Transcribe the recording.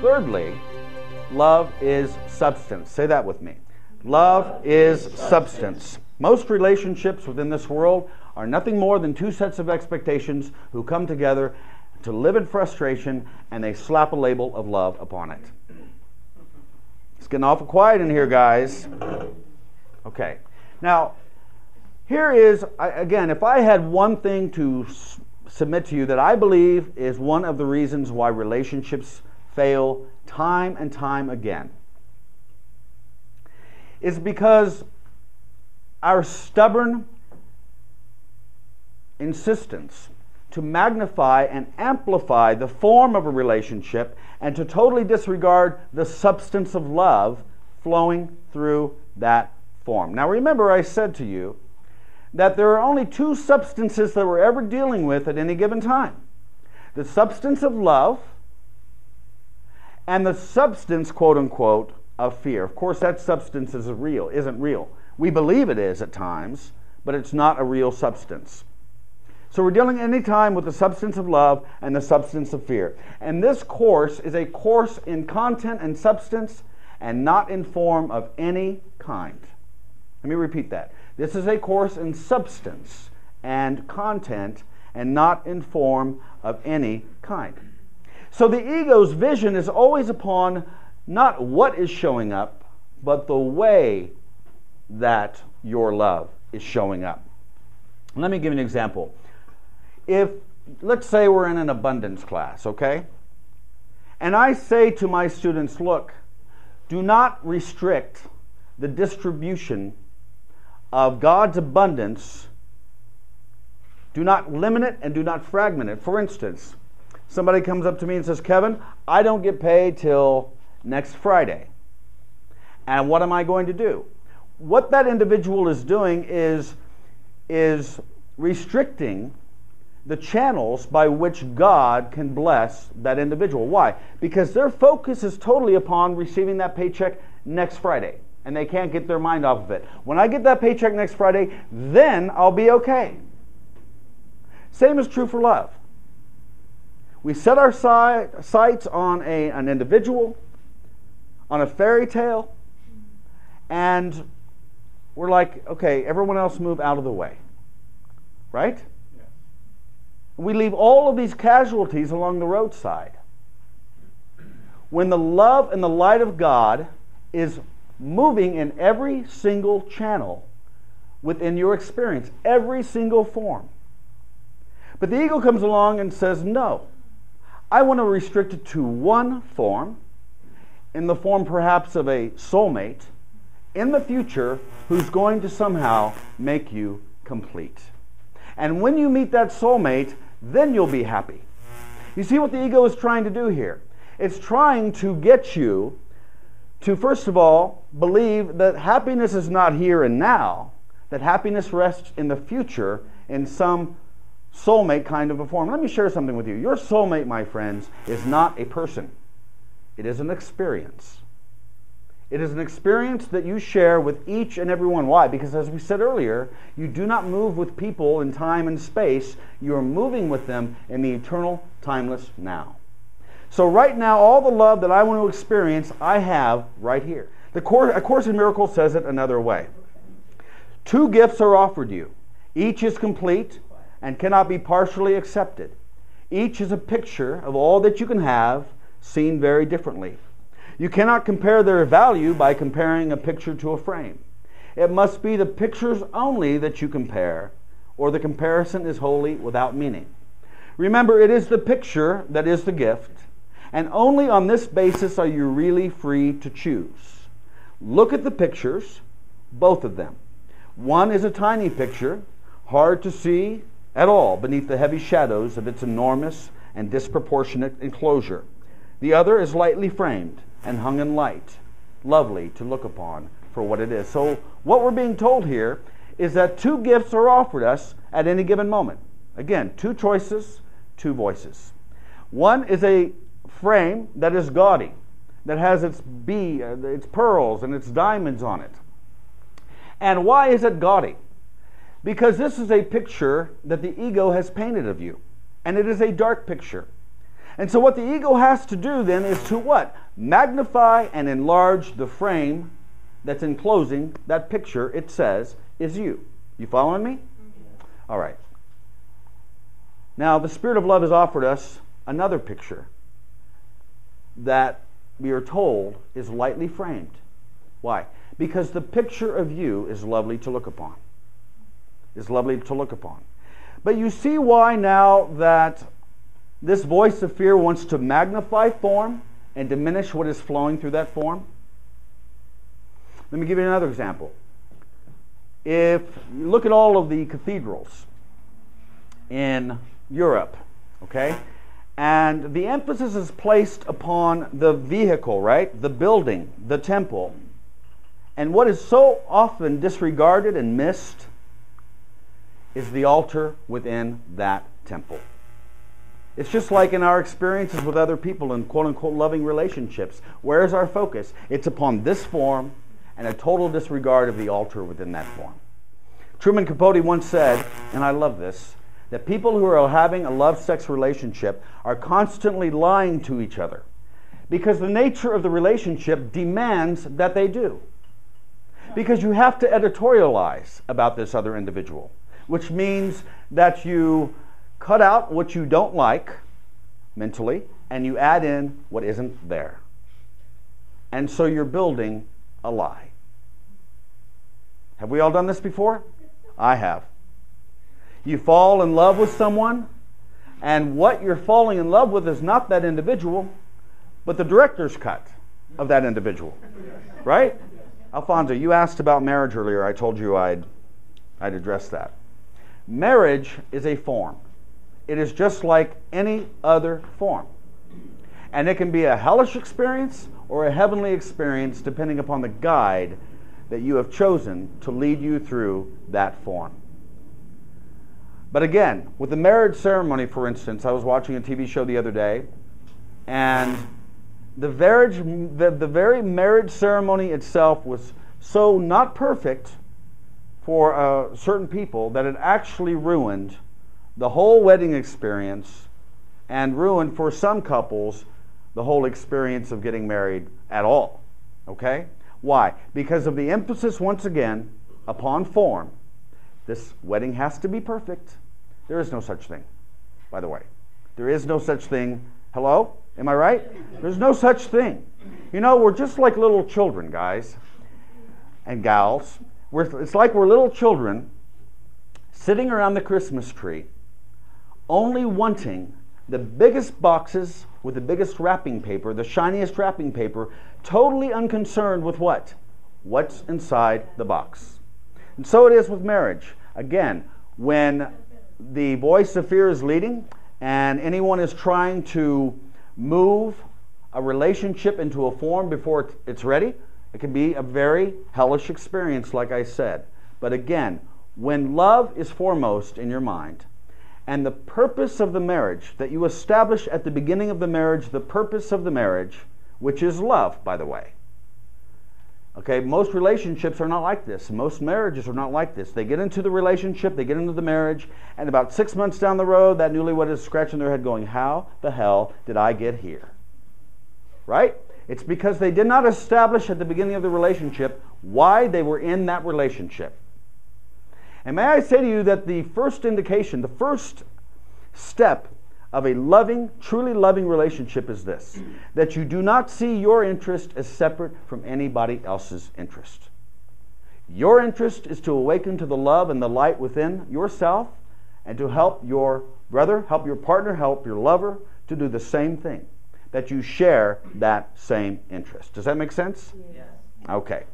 Thirdly, love is substance. Say that with me. Love is substance. Most relationships within this world are nothing more than two sets of expectations who come together to live in frustration, and they slap a label of love upon it. It's getting awful quiet in here, guys. Okay. Now, here is, again, if I had one thing to submit to you that I believe is one of the reasons why relationships fail time and time again, is because our stubborn insistence to magnify and amplify the form of a relationship and to totally disregard the substance of love flowing through that form. Now remember, I said to you that there are only two substances that we're ever dealing with at any given time. The substance of love and the substance, quote unquote, of fear. Of course, that substance isn't real. We believe it is at times, but it's not a real substance. So we're dealing any time with the substance of love and the substance of fear. And this course is a course in content and substance and not in form of any kind. Let me repeat that. This is a course in substance and content and not in form of any kind. So the ego's vision is always upon not what is showing up, but the way that your love is showing up. Let me give you an example. If, let's say we're in an abundance class, okay? And I say to my students, look, do not restrict the distribution of God's abundance. Do not limit it and do not fragment it. For instance, somebody comes up to me and says, Kevin, I don't get paid till next Friday. And what am I going to do? What that individual is doing is restricting the channels by which God can bless that individual. Why? Because their focus is totally upon receiving that paycheck next Friday, and they can't get their mind off of it. When I get that paycheck next Friday, then I'll be okay. Same is true for love. We set our sights on an individual, on a fairy tale, and we're like, okay, everyone else move out of the way. Right? We leave all of these casualties along the roadside. When the love and the light of God is moving in every single channel within your experience, every single form. But the ego comes along and says, no, I want to restrict it to one form, in the form perhaps of a soulmate, in the future, who's going to somehow make you complete. And when you meet that soulmate, then you'll be happy. You see what the ego is trying to do here? It's trying to get you to, first of all, believe that happiness is not here and now, that happiness rests in the future in some soulmate kind of a form. Let me share something with you. Your soulmate, my friends, is not a person. It is an experience. It is an experience that you share with each and every one. Why? Because as we said earlier, you do not move with people in time and space. You are moving with them in the eternal, timeless now. So right now, all the love that I want to experience, I have right here. A Course in Miracles says it another way. Two gifts are offered you. Each is complete and cannot be partially accepted. Each is a picture of all that you can have, seen very differently. You cannot compare their value by comparing a picture to a frame. It must be the pictures only that you compare, or the comparison is wholly without meaning. Remember, it is the picture that is the gift, and only on this basis are you really free to choose. Look at the pictures, both of them. One is a tiny picture, hard to see at all beneath the heavy shadows of its enormous and disproportionate enclosure. The other is lightly framed and hung in light, lovely to look upon for what it is. So what we're being told here is that two gifts are offered us at any given moment. Again, two choices, two voices. One is a frame that is gaudy, that has its pearls and its diamonds on it. And why is it gaudy? Because this is a picture that the ego has painted of you, and it is a dark picture. And so what the ego has to do then is to what? Magnify and enlarge the frame that's enclosing that picture it says is you. You following me? All right. Now, the Spirit of Love has offered us another picture that we are told is lightly framed. Why? Because the picture of you is lovely to look upon. Is lovely to look upon. But you see why now that this voice of fear wants to magnify form and diminish what is flowing through that form? Let me give you another example. If you look at all of the cathedrals in Europe, okay, and the emphasis is placed upon the vehicle, right? The building, the temple. And what is so often disregarded and missed is the altar within that temple. It's just like in our experiences with other people in quote-unquote loving relationships. Where is our focus? It's upon this form and a total disregard of the altar within that form. Truman Capote once said, and I love this, that people who are having a love-sex relationship are constantly lying to each other because the nature of the relationship demands that they do. Because you have to editorialize about this other individual, which means that you cut out what you don't like mentally and you add in what isn't there. And so you're building a lie. Have we all done this before? I have. You fall in love with someone, and what you're falling in love with is not that individual, but the director's cut of that individual. Right? Alfonso, you asked about marriage earlier. I told you I'd address that. Marriage is a form. It is just like any other form. And it can be a hellish experience or a heavenly experience depending upon the guide that you have chosen to lead you through that form. But again, with the marriage ceremony, for instance, I was watching a TV show the other day, and the very marriage ceremony itself was so not perfect for certain people that it actually ruined the whole wedding experience and ruined for some couples the whole experience of getting married at all. Okay? Why? Because of the emphasis, once again, upon form. This wedding has to be perfect. There is no such thing, by the way. There is no such thing. Hello? Am I right? There's no such thing. You know, we're just like little children, guys and gals. It's like we're little children sitting around the Christmas tree, only wanting the biggest boxes with the biggest wrapping paper, the shiniest wrapping paper, totally unconcerned with what? What's inside the box. And so it is with marriage. Again, when the voice of fear is leading and anyone is trying to move a relationship into a form before it's ready, it can be a very hellish experience, like I said. But again, when love is foremost in your mind, and the purpose of the marriage that you establish at the beginning of the marriage, the purpose of the marriage, which is love, by the way. Okay, most relationships are not like this. Most marriages are not like this. They get into the relationship, they get into the marriage, and about 6 months down the road, that newlywed is scratching their head going, how the hell did I get here? Right? It's because they did not establish at the beginning of the relationship why they were in that relationship. And may I say to you that the first indication, the first step of a loving, truly loving relationship is this: that you do not see your interest as separate from anybody else's interest. Your interest is to awaken to the love and the light within yourself and to help your brother, help your partner, help your lover to do the same thing. That you share that same interest. Does that make sense? Yes. Okay.